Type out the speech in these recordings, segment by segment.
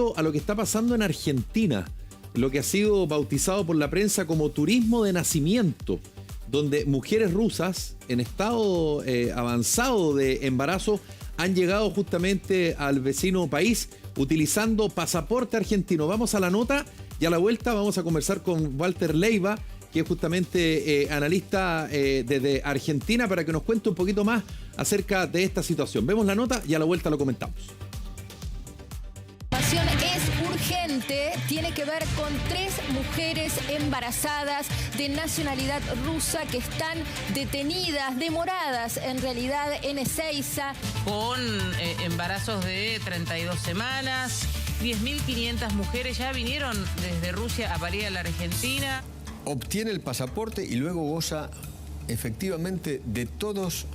respecto a lo que está pasando en Argentina, lo que ha sido bautizado por la prensa como turismo de nacimiento, donde mujeres rusas en estado avanzado de embarazo han llegado justamente al vecino país utilizando pasaporte argentino. Vamos a la nota y a la vuelta vamos a conversar con Walter Leiva, que es justamente analista desde Argentina, para que nos cuente un poquito más acerca de esta situación. Vemos la nota y a la vuelta lo comentamos. Es urgente, tiene que ver con 3 mujeres embarazadas de nacionalidad rusa que están detenidas, demoradas en realidad en Ezeiza. Con embarazos de 32 semanas, 10.500 mujeres ya vinieron desde Rusia a parir a la Argentina. Obtiene el pasaporte y luego goza efectivamente de todos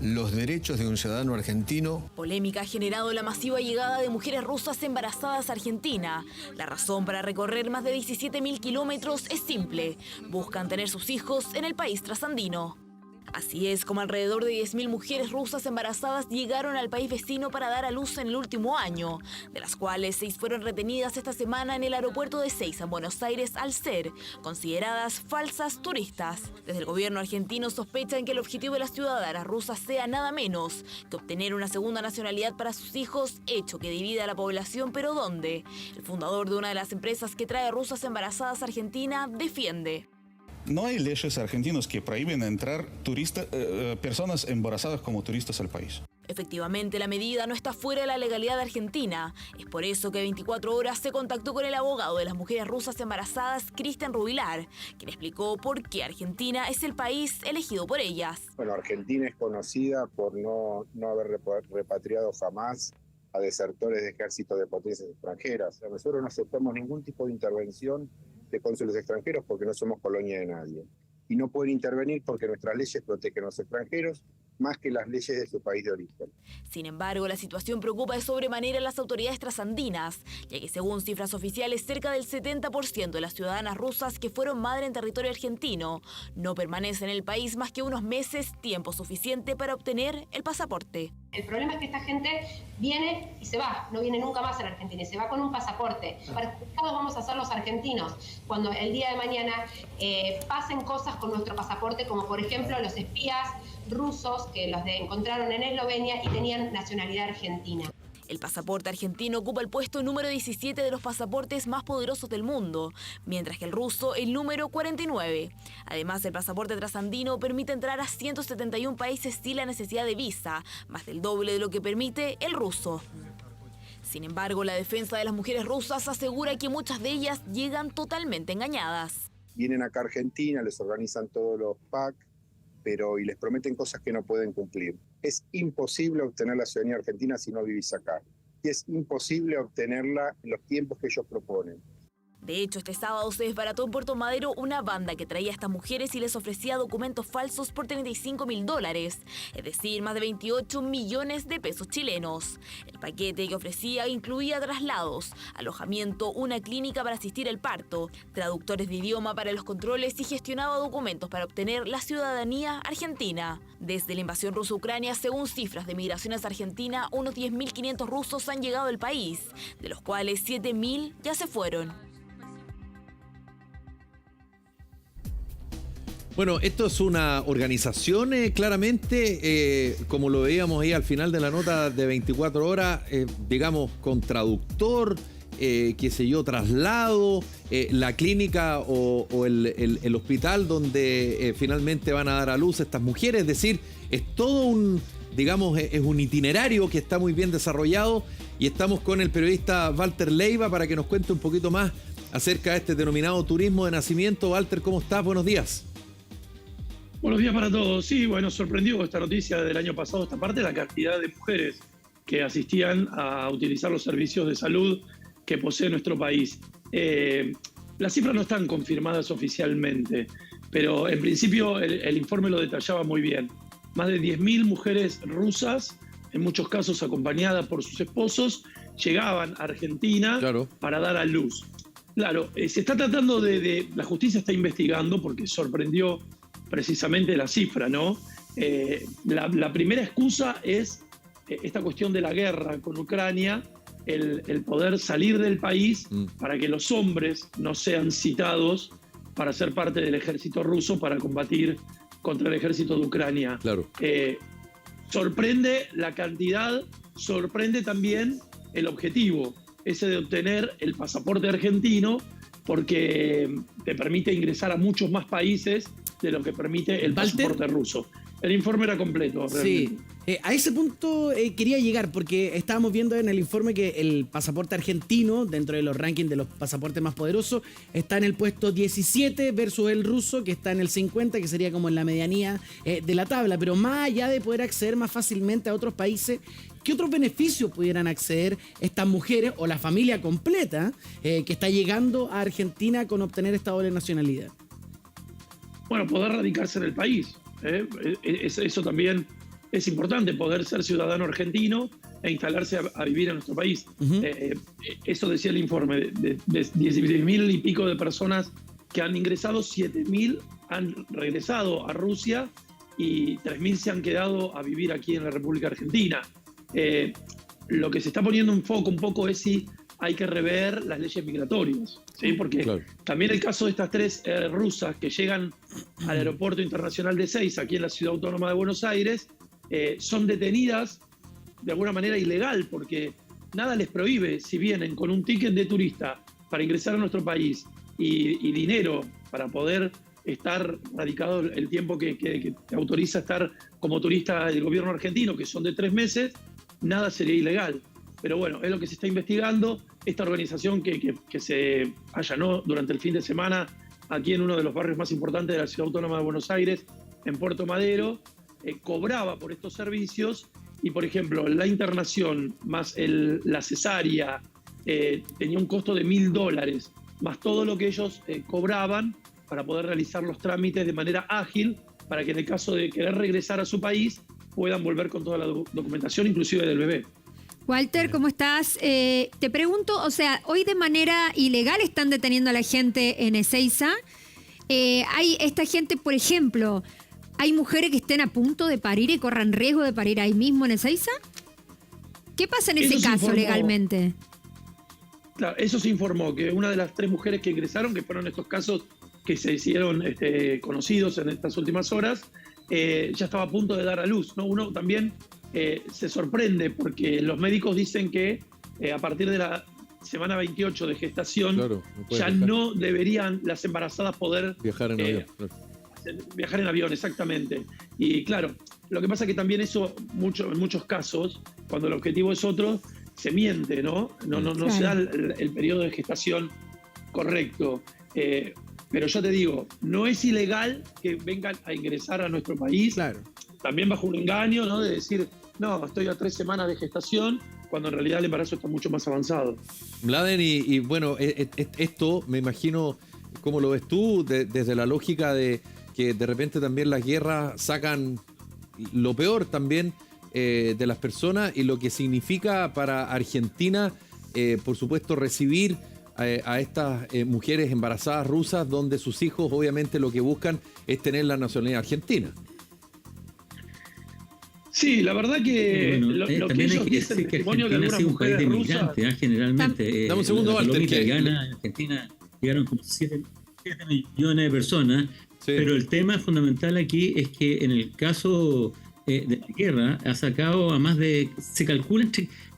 los derechos de un ciudadano argentino. Polémica ha generado la masiva llegada de mujeres rusas embarazadas a Argentina. La razón para recorrer más de 17.000 kilómetros es simple: buscan tener sus hijos en el país trasandino. Así es como alrededor de 10.000 mujeres rusas embarazadas llegaron al país vecino para dar a luz en el último año, de las cuales 6 fueron retenidas esta semana en el aeropuerto de Ezeiza, en Buenos Aires, al ser consideradas falsas turistas. Desde el gobierno argentino sospechan que el objetivo de las ciudadanas rusas sea nada menos que obtener una segunda nacionalidad para sus hijos, hecho que divide a la población, pero ¿dónde? El fundador de una de las empresas que trae rusas embarazadas a Argentina defiende: no hay leyes argentinas que prohíben entrar personas embarazadas como turistas al país. Efectivamente, la medida no está fuera de la legalidad argentina. Es por eso que 24 Horas se contactó con el abogado de las mujeres rusas embarazadas, Cristian Rubilar, quien explicó por qué Argentina es el país elegido por ellas. Bueno, Argentina es conocida por no haber repatriado jamás a desertores de ejércitos de potencias extranjeras. Nosotros no aceptamos ningún tipo de intervención de cónsules extranjeros porque no somos colonia de nadie. Y no pueden intervenir porque nuestras leyes protegen a los extranjeros más que las leyes de su país de origen. Sin embargo, la situación preocupa de sobremanera a las autoridades trasandinas, ya que según cifras oficiales, cerca del 70% de las ciudadanas rusas que fueron madre en territorio argentino no permanecen en el país más que unos meses, tiempo suficiente para obtener el pasaporte. El problema es que esta gente viene y se va, no viene nunca más a la Argentina, y se va con un pasaporte. Perjudicados vamos a ser los argentinos cuando el día de mañana pasen cosas con nuestro pasaporte, como por ejemplo los espías rusos que los encontraron en Eslovenia y tenían nacionalidad argentina. El pasaporte argentino ocupa el puesto número 17 de los pasaportes más poderosos del mundo, mientras que el ruso el número 49. Además, el pasaporte trasandino permite entrar a 171 países sin la necesidad de visa, más del doble de lo que permite el ruso. Sin embargo, la defensa de las mujeres rusas asegura que muchas de ellas llegan totalmente engañadas. Vienen acá a Argentina, les organizan todos los PAC, y les prometen cosas que no pueden cumplir. Es imposible obtener la ciudadanía argentina si no vivís acá. Y es imposible obtenerla en los tiempos que ellos proponen. De hecho, este sábado se desbarató en Puerto Madero una banda que traía a estas mujeres y les ofrecía documentos falsos por $35.000, es decir, más de 28 millones de pesos chilenos. El paquete que ofrecía incluía traslados, alojamiento, una clínica para asistir al parto, traductores de idioma para los controles y gestionaba documentos para obtener la ciudadanía argentina. Desde la invasión rusa a Ucrania, según cifras de Migraciones Argentina, unos 10.500 rusos han llegado al país, de los cuales 7.000 ya se fueron. Bueno, esto es una organización claramente, como lo veíamos ahí al final de la nota de 24 horas, digamos, con traductor, qué sé yo, traslado, la clínica o el hospital donde finalmente van a dar a luz estas mujeres. Es decir, es todo un, digamos, es un itinerario que está muy bien desarrollado y estamos con el periodista Walter Leiva para que nos cuente un poquito más acerca de este denominado turismo de nacimiento. Walter, ¿cómo estás? Buenos días. Buenos días para todos. Sí, bueno, sorprendió esta noticia del año pasado, esta parte, la cantidad de mujeres que asistían a utilizar los servicios de salud que posee nuestro país. Las cifras no están confirmadas oficialmente, pero en principio el informe lo detallaba muy bien. Más de 10.000 mujeres rusas, en muchos casos acompañadas por sus esposos, llegaban a Argentina para dar a luz. Claro, se está tratando la justicia está investigando porque sorprendió precisamente la cifra, ¿no? La primera excusa es esta cuestión de la guerra con Ucrania, el poder salir del país para que los hombres no sean citados para ser parte del ejército ruso para combatir contra el ejército de Ucrania. Claro. Sorprende la cantidad, sorprende también el objetivo, ese de obtener el pasaporte argentino, porque te permite ingresar a muchos más países de lo que permite el pasaporte ruso. El informe era completo, realmente. Sí, a ese punto quería llegar, porque estábamos viendo en el informe que el pasaporte argentino, dentro de los rankings de los pasaportes más poderosos, está en el puesto 17 versus el ruso, que está en el 50, que sería como en la medianía de la tabla. Pero más allá de poder acceder más fácilmente a otros países, ¿qué otros beneficios pudieran acceder estas mujeres o la familia completa que está llegando a Argentina con obtener esta doble nacionalidad? Bueno, poder radicarse en el país. Eso también es importante, poder ser ciudadano argentino e instalarse a vivir en nuestro país. Eso decía el informe, de 16.000 y pico de personas que han ingresado, 7.000 han regresado a Rusia y 3.000 se han quedado a vivir aquí en la República Argentina. Lo que se está poniendo en foco un poco es si hay que rever las leyes migratorias, ¿sí? Porque también el caso de estas 3 rusas que llegan al aeropuerto internacional de Ezeiza, aquí en la ciudad autónoma de Buenos Aires, son detenidas de alguna manera ilegal, porque nada les prohíbe, si vienen con un ticket de turista para ingresar a nuestro país y dinero para poder estar radicado el tiempo que te autoriza estar como turista del gobierno argentino, que son de 3 meses, nada sería ilegal. Pero bueno, es lo que se está investigando. Esta organización que se allanó durante el fin de semana aquí en uno de los barrios más importantes de la ciudad autónoma de Buenos Aires, en Puerto Madero, cobraba por estos servicios y, por ejemplo, la internación más la cesárea tenía un costo de $1.000, más todo lo que ellos cobraban para poder realizar los trámites de manera ágil, para que en el caso de querer regresar a su país puedan volver con toda la documentación, inclusive del bebé. Walter, ¿cómo estás? Te pregunto, o sea, hoy de manera ilegal están deteniendo a la gente en Ezeiza. Hay esta gente, por ejemplo, ¿hay mujeres que estén a punto de parir y corran riesgo de parir ahí mismo en Ezeiza? ¿Qué pasa en ese caso legalmente? Claro, eso se informó, que una de las 3 mujeres que ingresaron, que fueron estos casos que se hicieron conocidos en estas últimas horas, ya estaba a punto de dar a luz, ¿no? Uno también se sorprende porque los médicos dicen que a partir de la semana 28 de gestación no deberían las embarazadas poder viajar en avión. Viajar en avión, exactamente. Y claro, lo que pasa es que también eso, en muchos casos, cuando el objetivo es otro, se miente, ¿no? No se da el periodo de gestación correcto. Pero ya te digo, no es ilegal que vengan a ingresar a nuestro país, también bajo un engaño, ¿no? De decir, no, estoy a 3 semanas de gestación, cuando en realidad el embarazo está mucho más avanzado. Mladen, y bueno, esto me imagino, ¿cómo lo ves tú? Desde la lógica de que de repente también las guerras sacan lo peor también de las personas y lo que significa para Argentina, por supuesto, recibir a estas mujeres embarazadas rusas, donde sus hijos obviamente lo que buscan es tener la nacionalidad argentina. Sí, la verdad que lo que ellos dicen, que testimonio de algunas mujeres rusas... Generalmente, dame un segundo, Walter, italiana, en Argentina llegaron como 7 millones de personas, pero el tema fundamental aquí es que en el caso de la guerra ha sacado a más de, se calcula,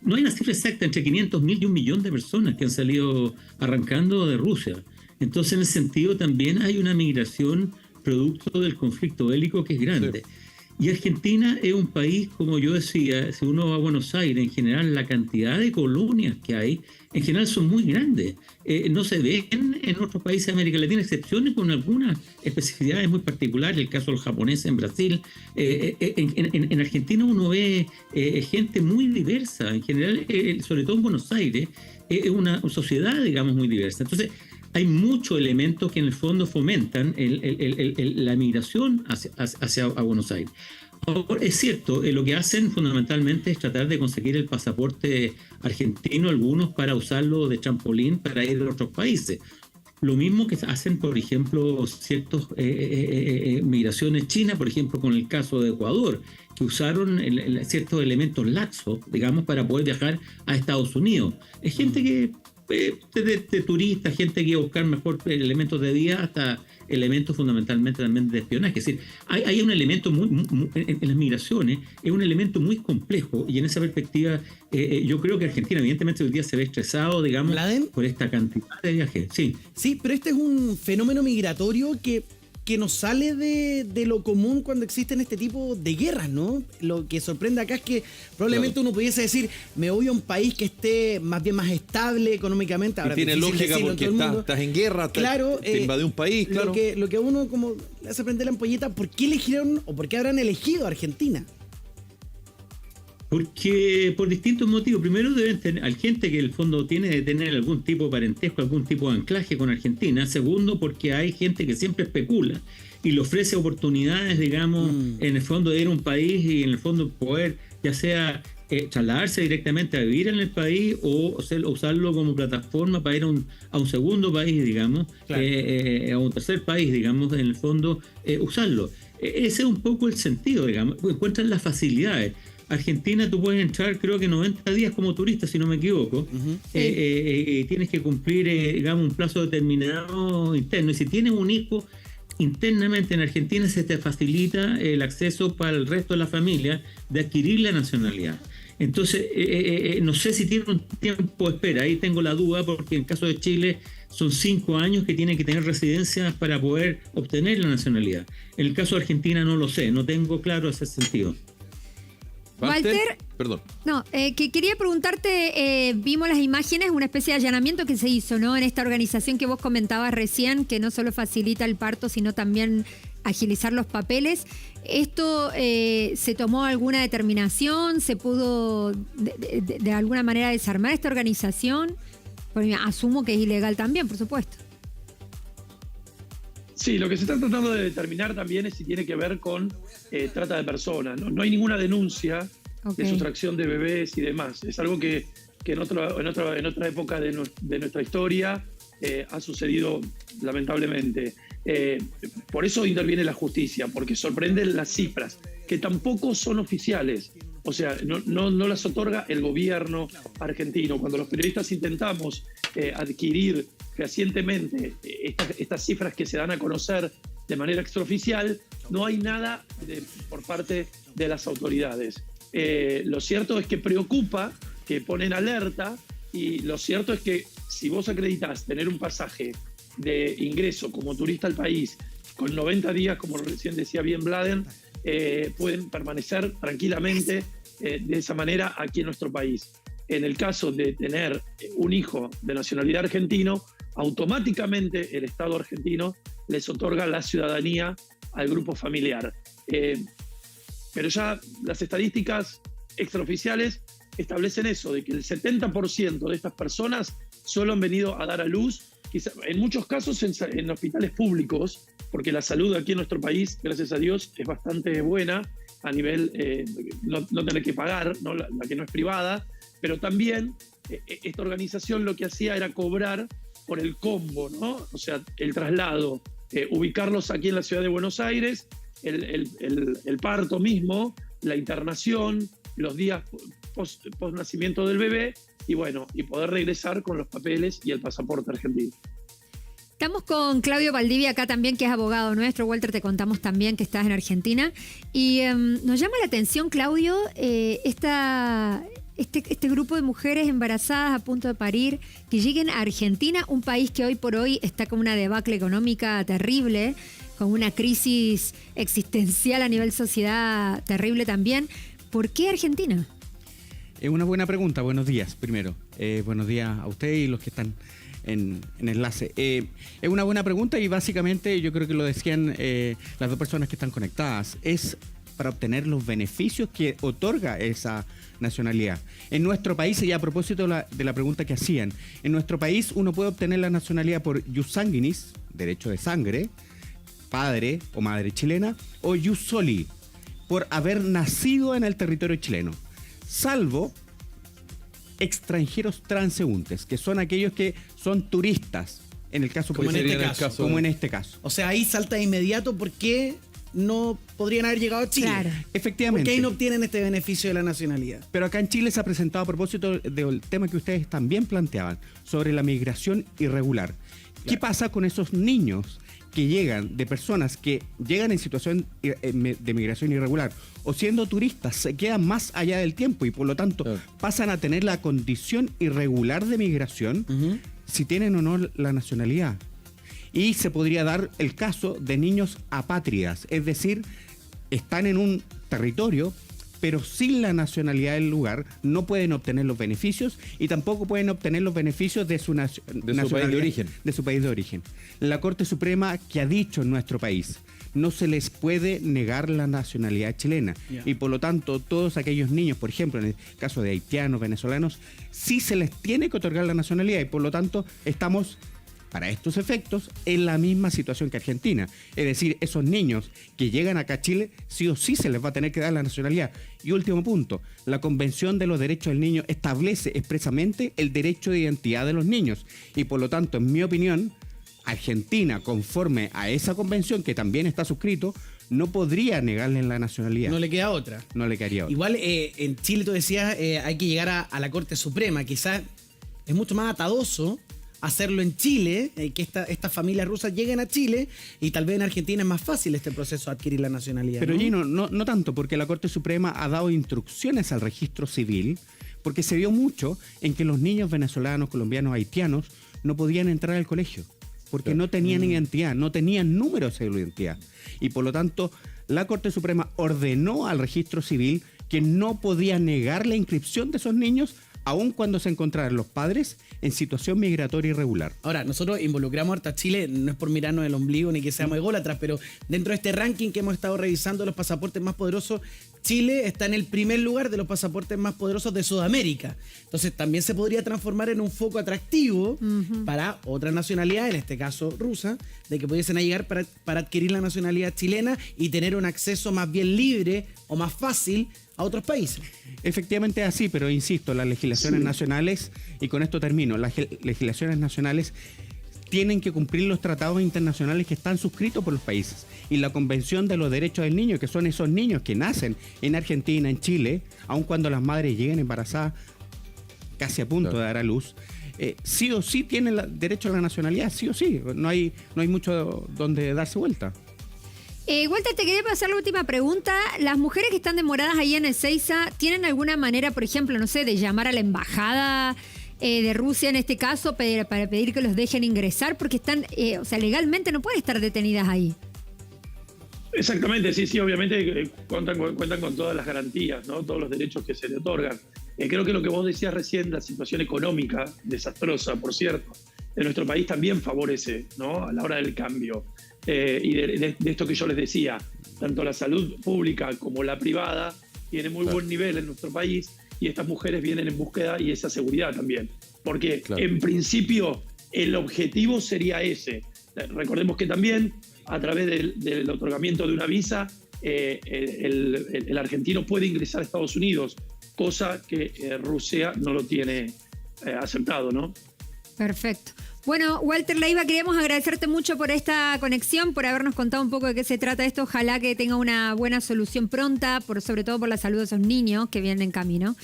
no hay una cifra exacta, entre 500.000 y 1 millón de personas que han salido arrancando de Rusia. Entonces, en ese sentido, también hay una migración producto del conflicto bélico que es grande. Y Argentina es un país, como yo decía, si uno va a Buenos Aires, en general la cantidad de colonias que hay, en general son muy grandes. No se ven en otros países de América Latina, excepciones con algunas especificidades muy particulares, el caso de los japoneses en Brasil. En Argentina uno ve gente muy diversa, en general, sobre todo en Buenos Aires, es una sociedad, digamos, muy diversa. Entonces, hay muchos elementos que en el fondo fomentan la migración hacia Buenos Aires. Ahora, es cierto, lo que hacen fundamentalmente es tratar de conseguir el pasaporte argentino, algunos para usarlo de trampolín para ir a otros países. Lo mismo que hacen, por ejemplo, ciertas migraciones chinas, por ejemplo, con el caso de Ecuador, que usaron ciertos elementos laxos, digamos, para poder viajar a Estados Unidos. Es gente que, de turistas, gente que iba a buscar mejor elementos de vida, hasta elementos fundamentalmente también de espionaje. Es decir, hay un elemento en las migraciones, es un elemento muy complejo, y en esa perspectiva yo creo que Argentina evidentemente hoy día se ve estresado, digamos, por esta cantidad de viajes. Sí, pero este es un fenómeno migratorio que nos sale de lo común cuando existen este tipo de guerras, ¿no? Lo que sorprende acá es que probablemente uno pudiese decir, me voy a un país que esté más estable económicamente. Ahora, tiene lógica porque estás en guerra, te invade un país, claro. Lo que a uno como le hace prender la ampolleta, ¿por qué eligieron o por qué habrán elegido a Argentina? Porque por distintos motivos. Primero, deben tener, hay gente que en el fondo tiene de tener algún tipo de parentesco, algún tipo de anclaje con Argentina. Segundo, porque hay gente que siempre especula y le ofrece oportunidades, digamos, en el fondo de ir a un país y en el fondo poder, ya sea trasladarse directamente a vivir en el país o usarlo como plataforma para ir a un segundo país, digamos, claro. A un tercer país, digamos, en el fondo, usarlo. Ese es un poco el sentido, digamos. Encuentran las facilidades. Argentina tú puedes entrar creo que 90 días como turista, si no me equivoco. Tienes que cumplir, digamos, un plazo determinado interno. Y si tienes un hijo internamente en Argentina, se te facilita el acceso para el resto de la familia de adquirir la nacionalidad. Entonces, no sé si tiene un tiempo de espera. Ahí tengo la duda, porque en el caso de Chile son 5 años que tienen que tener residencia para poder obtener la nacionalidad. En el caso de Argentina no lo sé, no tengo claro ese sentido. Walter, perdón. No, que quería preguntarte, vimos las imágenes, una especie de allanamiento que se hizo, ¿no? En esta organización que vos comentabas recién, que no solo facilita el parto, sino también agilizar los papeles. ¿Esto se tomó alguna determinación? ¿Se pudo de alguna manera desarmar esta organización? Porque asumo que es ilegal también, por supuesto. Sí, lo que se está tratando de determinar también es si tiene que ver con trata de personas. No hay ninguna denuncia de sustracción de bebés y demás. Es algo que en otra época de nuestra historia ha sucedido lamentablemente. Por eso interviene la justicia, porque sorprenden las cifras, que tampoco son oficiales. O sea, no las otorga el gobierno argentino. Cuando los periodistas intentamos adquirir fehacientemente estas cifras que se dan a conocer de manera extraoficial, no hay nada por parte de las autoridades. Lo cierto es que preocupa, que ponen alerta, y lo cierto es que si vos acreditas tener un pasaje de ingreso como turista al país con 90 días, como recién decía bien Bladen, pueden permanecer tranquilamente de esa manera aquí en nuestro país. En el caso de tener un hijo de nacionalidad argentino, automáticamente el Estado argentino les otorga la ciudadanía al grupo familiar. Pero ya las estadísticas extraoficiales establecen eso, de que el 70% de estas personas solo han venido a dar a luz, quizá, en muchos casos en hospitales públicos, porque la salud aquí en nuestro país, gracias a Dios, es bastante buena a nivel no tener que pagar, ¿no? La que no es privada, pero también esta organización lo que hacía era cobrar por el combo, ¿no? O sea, el traslado, ubicarlos aquí en la ciudad de Buenos Aires, el parto mismo, la internación, los días post nacimiento del bebé, y bueno, y poder regresar con los papeles y el pasaporte argentino. Estamos con Claudio Valdivia acá también, que es abogado nuestro. Walter, te contamos también que estás en Argentina. Y nos llama la atención, Claudio, este grupo de mujeres embarazadas a punto de parir que lleguen a Argentina, un país que hoy por hoy está con una debacle económica terrible, con una crisis existencial a nivel sociedad terrible también. ¿Por qué Argentina? Es una buena pregunta. Buenos días, primero. Buenos días a usted y los que están en enlace. Es una buena pregunta y básicamente yo creo que lo decían las dos personas que están conectadas. Es para obtener los beneficios que otorga esa nacionalidad. En nuestro país, y a propósito de la pregunta que hacían, en nuestro país uno puede obtener la nacionalidad por jus sanguinis, derecho de sangre, padre o madre chilena, o jus soli, por haber nacido en el territorio chileno, salvo extranjeros transeúntes, que son aquellos que son turistas en el caso, Como por en ejemplo, este caso. como en este caso. O sea, ahí salta de inmediato por qué no podrían haber llegado a Chile. Claro. Efectivamente. Porque ahí no obtienen este beneficio de la nacionalidad. Pero acá en Chile se ha presentado a propósito del tema que ustedes también planteaban, sobre la migración irregular. ¿Qué pasa con esos niños que llegan, de personas que llegan en situación de migración irregular o siendo turistas, se quedan más allá del tiempo y por lo tanto pasan a tener la condición irregular de migración si tienen o no la nacionalidad? Y se podría dar el caso de niños apátridas, es decir, están en un territorio, pero sin la nacionalidad del lugar, no pueden obtener los beneficios y tampoco pueden obtener los beneficios de su país de origen. De su país de origen. La Corte Suprema que ha dicho en nuestro país, no se les puede negar la nacionalidad chilena. Yeah. Y por lo tanto, todos aquellos niños, por ejemplo, en el caso de haitianos, venezolanos, sí se les tiene que otorgar la nacionalidad y por lo tanto estamos, para estos efectos, en la misma situación que Argentina. Es decir, esos niños que llegan acá a Chile, sí o sí se les va a tener que dar la nacionalidad. Y último punto, la Convención de los Derechos del Niño establece expresamente el derecho de identidad de los niños. Y por lo tanto, en mi opinión, Argentina, conforme a esa convención, que también está suscrito, no podría negarle la nacionalidad. No le queda otra. No le quedaría otra. Igual en Chile, tú decías, hay que llegar a la Corte Suprema. Quizás es mucho más atadoso hacerlo en Chile, que estas familias rusas lleguen a Chile, y tal vez en Argentina es más fácil este proceso de adquirir la nacionalidad. Pero ¿no? Gino, no tanto, porque la Corte Suprema ha dado instrucciones al registro civil, porque se vio mucho en que los niños venezolanos, colombianos, haitianos no podían entrar al colegio, porque no tenían identidad, no tenían número de identidad. Y por lo tanto, la Corte Suprema ordenó al registro civil que no podía negar la inscripción de esos niños aun cuando se encontraran los padres en situación migratoria irregular. Ahora, nosotros involucramos harto a Chile, no es por mirarnos el ombligo ni que seamos ególatras, pero dentro de este ranking que hemos estado revisando los pasaportes más poderosos, Chile está en el primer lugar de los pasaportes más poderosos de Sudamérica. Entonces también se podría transformar en un foco atractivo para otra nacionalidad, en este caso rusa, de que pudiesen llegar para adquirir la nacionalidad chilena y tener un acceso más bien libre o más fácil a otros países. Efectivamente es así, pero insisto, las legislaciones nacionales, y con esto termino, las legislaciones nacionales tienen que cumplir los tratados internacionales que están suscritos por los países. Y la Convención de los Derechos del Niño, que son esos niños que nacen en Argentina, en Chile, aun cuando las madres lleguen embarazadas, casi a punto de dar a luz, sí o sí tienen derecho a la nacionalidad, sí o sí. No hay mucho donde darse vuelta. Walter, te quería pasar la última pregunta. ¿Las mujeres que están demoradas ahí en Ezeiza tienen alguna manera, por ejemplo, no sé, de llamar a la embajada de Rusia en este caso para pedir que los dejen ingresar? Porque están, o sea, legalmente no pueden estar detenidas ahí. Exactamente, sí, obviamente cuentan con todas las garantías, ¿no? Todos los derechos que se le otorgan. Creo que lo que vos decías recién, la situación económica desastrosa, por cierto, de nuestro país también favorece, ¿no? A la hora del cambio. Y de esto que yo les decía, tanto la salud pública como la privada tiene muy buen nivel en nuestro país y estas mujeres vienen en búsqueda y esa seguridad también. Porque en principio el objetivo sería ese. Recordemos que también a través del otorgamiento de una visa el argentino puede ingresar a Estados Unidos, cosa que Rusia no lo tiene aceptado, ¿no? Perfecto. Bueno, Walter Leiva, queríamos agradecerte mucho por esta conexión, por habernos contado un poco de qué se trata esto. Ojalá que tenga una buena solución pronta, sobre todo por la salud de esos niños que vienen en camino.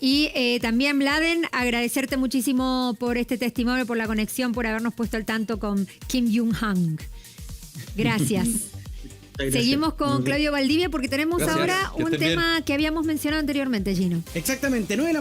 Y también, Mladen, agradecerte muchísimo por este testimonio, por la conexión, por habernos puesto al tanto con Kim Jung-hang. Gracias. Seguimos con Claudio Valdivia porque tenemos ahora un tema que habíamos mencionado anteriormente, Gino. Exactamente, 9 de la mañana.